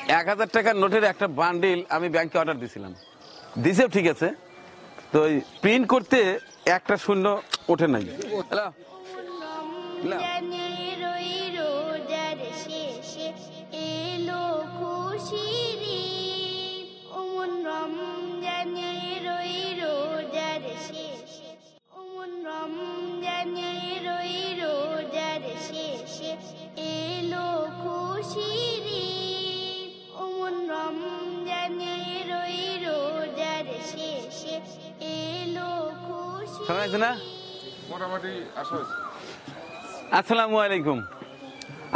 1000 টাকার নোটের একটা বান্ডিল আমি ব্যাংকে অর্ডার দিছিলাম, দিছেও ঠিক আছে, তো ওই প্রিন্ট করতে একটা শূন্য ওঠে নাই। হ্যালো রমজানের ওই রোজার শেষে এলো খুশির ঈদ। ওমন রমজানের ওই রোজার শেষে, ওমন রমজানের ওই রোজার শেষে এলো খুশির ঈদ। ওমন রমজানের ওই রোজার শেষে এলো খুশির শোনা যাচ্ছে না? মোটামুটি আসা হয়েছে। আসসালামু আলাইকুম।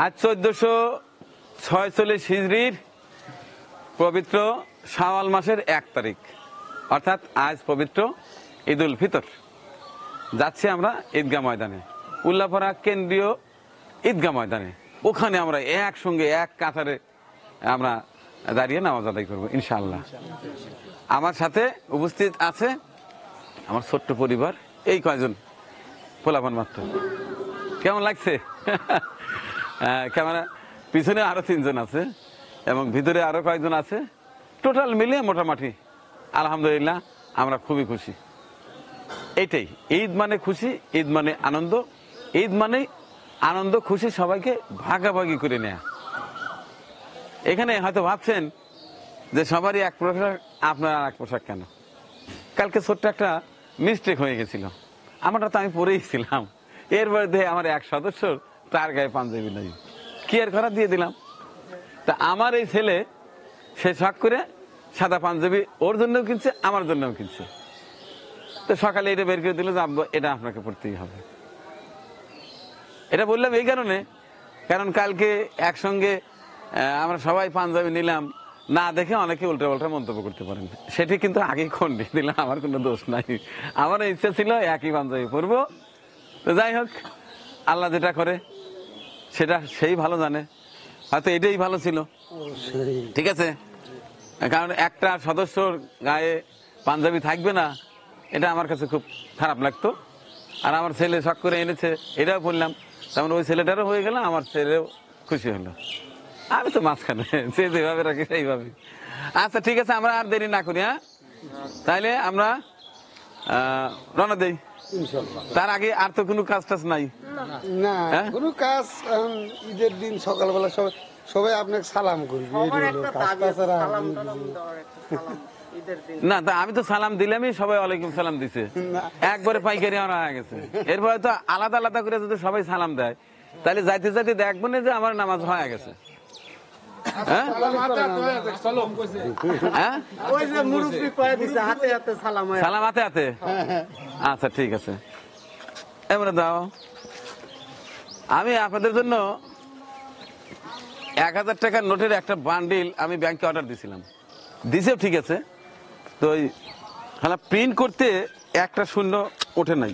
আজ 1446 হিজরির পবিত্র শাওয়াল মাসের 1 তারিখ, অর্থাৎ আজ পবিত্র ঈদ উল ফিতর। যাচ্ছি আমরা ঈদগাহ ময়দানে, উল্লাপাড়া কেন্দ্রীয় ঈদগাহ ময়দানে। ওখানে আমরা একসঙ্গে এক কাতারে আমরা দাঁড়িয়ে নামাজ আদায় করবো ইনশাআল্লাহ। আমার সাথে উপস্থিত আছে আমার ছোট্ট পরিবার, এই কয়জন পোলাপান মাত্র। কেমন লাগছে? ক্যামেরা পিছনে আরো 3 জন আছে এবং ভিতরে আরো কয়েকজন আছে, টোটাল মিলিয়ে মোটামুটি আলহামদুলিল্লাহ আমরা খুবই খুশি। এইটাই ঈদ মানে খুশি, ঈদ মানে আনন্দ, ঈদ মানে আনন্দ খুশি সবাইকে ভাগাভাগি করে নেয়া। এখানে হয়তো ভাবছেন যে সবারই এক পোশাক, আপনার আর এক পোশাক কেন? কালকে ছোট্ট একটা মিস্টেক হয়ে গেছিল, আমারটা তো আমি পরেই ছিলাম, এর মধ্যে আমার এক সদস্য তার গায়ে পাঞ্জাবি নাই, কি আর করা, দিয়ে দিলাম। তা আমার এই ছেলে সে শখ করে সাদা পাঞ্জাবি ওর জন্যও কিনছে, আমার জন্যও কিনছে। তো সকালে এটা বের করে দিল যে আব্বু এটা আপনাকে পড়তেই হবে। এটা বললাম এই কারণে, কারণ কালকে একসঙ্গে আমরা সবাই পাঞ্জাবি নিলাম, না দেখে অনেকে উল্টা পাল্টা মন্তব্য করতে পারেন, সেটি কিন্তু আগেই খন্ডিয়ে দিলাম, আমার কোনো দোষ নাই। আমার ইচ্ছা ছিল একই পাঞ্জাবি পরবো। তো যাই হোক, আল্লাহ যেটা করে সেটা সেই ভালো জানে, হয়তো এটাই ভালো ছিল, ঠিক আছে। কারণ একটা সদস্যর গায়ে পাঞ্জাবি থাকবে না, এটা আমার কাছে খুব খারাপ লাগতো। আর আমার ছেলে শখ করে এনেছে, এটাও বললাম, তেমন ওই ছেলেটারও হয়ে গেল, আমার ছেলেও খুশি হলো। আমি তো মাঝখানে, সে যেভাবে রাখি সেইভাবে। আচ্ছা ঠিক আছে, আমরা আর দেরি না করি, হ্যাঁ তাইলে আমরা রওনা দেই। তার আগে আর তো কোনো কাজ টাজ নাই না, কোনো কাজ। ঈদের দিন সকালবেলা সবাই আপনাকে সালাম করবে, না। তা আমি তো সালাম দিলামই, সবাই ওয়ালাইকুম সালাম দিছে, একবারে পাইকারি আমার হয়ে গেছে। এরপরে তো আলাদা আলাদা করে যদি সবাই সালাম দেয়, তাহলে যাইতে যাইতে দেখবো না যে আমার নামাজ হয়ে গেছে। সালাম হাতে হাতে, আচ্ছা ঠিক আছে। এমনি দাও, আমি আপনাদের জন্য 1000 টাকার নোটের একটা বান্ডিল আমি ব্যাংকে অর্ডার দিছিলাম, দিছেও ঠিক আছে, তো ওই প্রিন্ট করতে একটা শূন্য ওঠে নাই।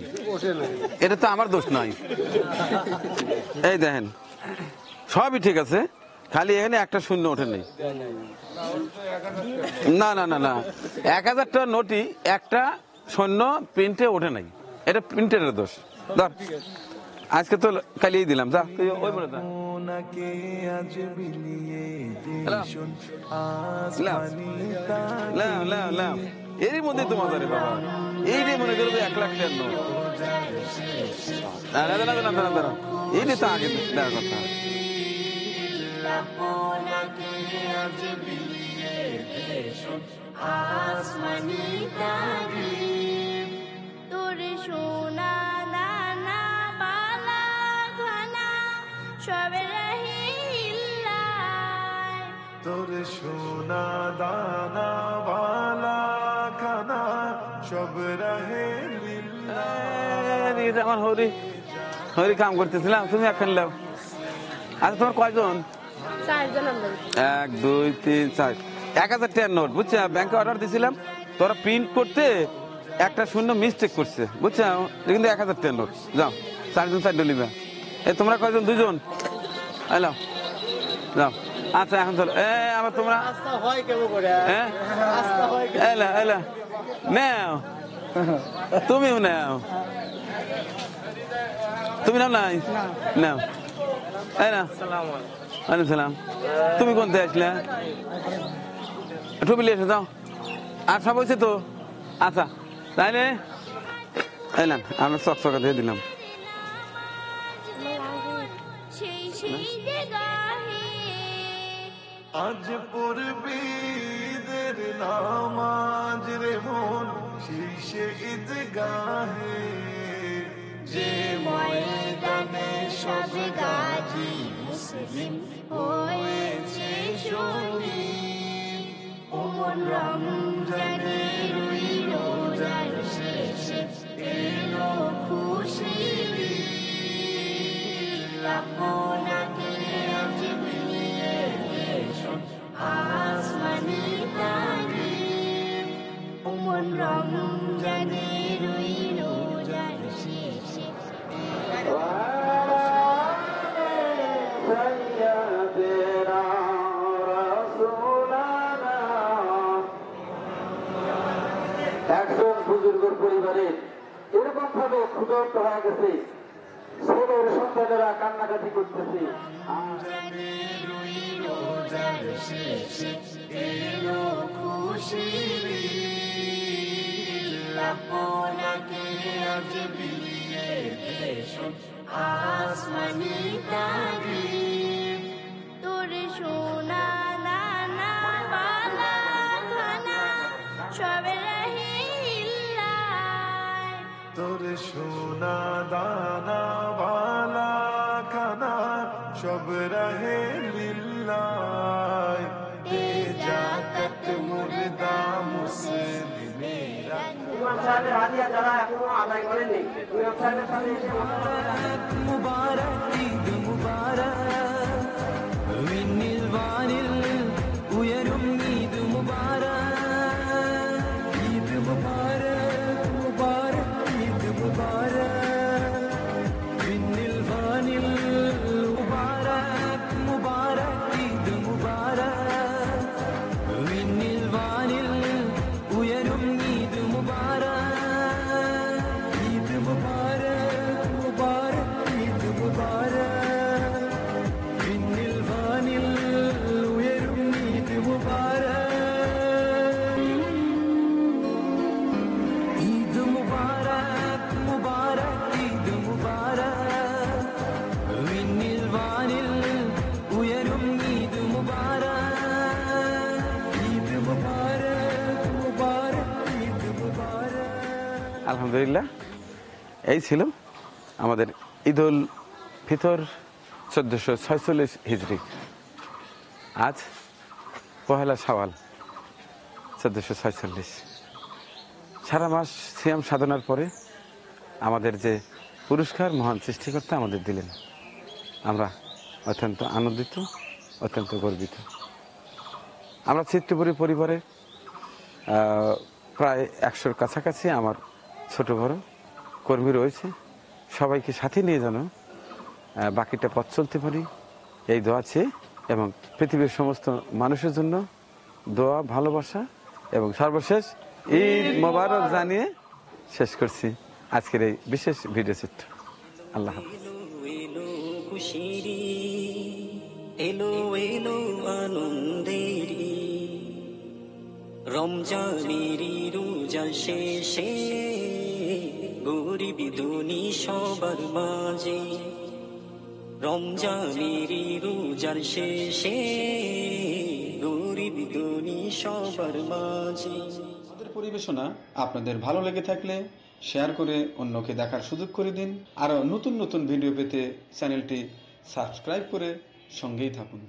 এটা তো আমার দোষ নয়, এই দেখেন সবই ঠিক আছে, খালি এখানে একটা শূন্য ওঠে নেই। না না না না, 1000 টাকার নোটই একটা শূন্য প্রিন্টে ওঠে নাই, এটা প্রিন্টারের দোষ। ধর আজকে তো কালিয়ে দিলাম, যা তুই ওই বলে যা। এরই মধ্যে তো মজা রে বাবা, এইটাই মনে করবে 1 লাখ টাকার নোট। এইটাই তো আগে দেওয়ার কথা। তোর সোনা দানা বালা ঘনা সব রহিল্লায়, তোর সোনা দানা বালা খানা সব রহে লিল্লাহ। আমার হরি হরি কাম করতেছিলাম, তুমি এখন লাও। আচ্ছা তোমার কয়জন? 4 জন। 1 2 3 4, 1000 টাকার নোট, বুঝছো? ব্যাংকে অর্ডার দিছিলাম, তোরা প্রিন্ট করতে একটা শূন্য মিস্টেক করছে, বুঝছো? কিন্তু 1000 টাকার নোট। যাও 4 জন 4 ডলিবা। তোমরা কয়জন? 2 জন। এলাও যাও। আচ্ছা এখন চলো, আবার তোমরা এলা এলা নাও, তুমিও নাও, তুমি নাও নাই নাও, এই না ওয়ালাইকুম সালাম। তুমি কোন থেকে আসলে? টুপি নিয়ে এসে যাও। আচ্ছা বলছে তো, আচ্ছা তাইলে এলাম, আমরা চকচকা দিয়ে দিলাম। সেই শীতে গাহে আজ পড়বি ঈদের নামাজ রে মন শীর্ষে ঈদগাহে, যে ময়দানে সব গাজী মুসলিম হয়েছে শহীদ। ওমন রমজানের ওই রোজার শেষে এলো খুশির ঈদ। আপনাকে আজ বিলিয়ে এসো আসমানি তারিখ। ওমন রমজানের ওই রোজার শেষে এলো একজন বুজুর্গের পরিবারে এরকম ভাবে ক্ষুধার্ত হয়ে গেছে, ছেলের সন্তানেরা কান্নাকাটি করতেছে। রমজানের ওই রোজার শেষে এলো খুশির ঈদ। আপনাকে আজ বিলিয়ে এসো আসমানি তারিখ। তোর সোনা দানা বালা খানা সব রহে ইল্লায়। তোর সোনা দানা বালা খানা সব রহে লিল্লাহ। এ জাকাত মুর্দা মুসলিমেরা মুবারক ঈদ মুবারক মিনিল বানিল উয়രും ঈদ মুবারক ঈদ মুবারক মুবারক ঈদ মুবারক মিনিল বানিল মুবারক মুবারক ঈদ মুবারক মিনিল বানিল উয়രും ঈদ মুবারক ঈদ মুবারক মুবারক ঈদ মুবারক মিনিল বানিল উয়ரும் ঈদ মুবারক ঈদ মুবারক মুবারক ঈদ মুবারক মিনিল বানিল উয়ரும் ঈদ মুবারক ঈদ মুবারক মুবারক ঈদ মুবারক। আলহামদুলিল্লাহ, এই ছিল আমাদের ঈদ উল ফিতর 1446 হিজরি। আজ পহেলা শাওয়াল 1446। সারা মাস সিয়াম সাধনার পরে আমাদের যে পুরস্কার মহান সৃষ্টিকর্তা আমাদের দিলেন, আমরা অত্যন্ত আনন্দিত, অত্যন্ত গর্বিত। আমরা চিত্তপুরী পরিবারে প্রায় 100-র কাছাকাছি আমার ছোট বড় কর্মী রয়েছে। সবাইকে সাথে নিয়ে যেন বাকিটা পথ চলতে পারি, এই দোয়া চেয়ে এবং পৃথিবীর সমস্ত মানুষের জন্য দোয়া, ভালোবাসা এবং সর্বশেষ ঈদ মোবারক জানিয়ে শেষ করছি আজকের এই বিশেষ ভিডিও চিত্র। আল্লাহ হাফেজ। এলো খুশিরি এলো এলো আনন্দেরি রমজানেরি রোজার শেষে গরিব ধনী সবার মাঝে রমজানেরি রোজার শেষে গরিব ধনী সবার মাঝে। আমাদের পরিবেশনা আপনাদের ভালো লেগে থাকলে শেয়ার করে অন্যকে দেখার সুযোগ করে দিন। আরও নতুন নতুন ভিডিও পেতে চ্যানেলটি সাবস্ক্রাইব করে সঙ্গেই থাকুন।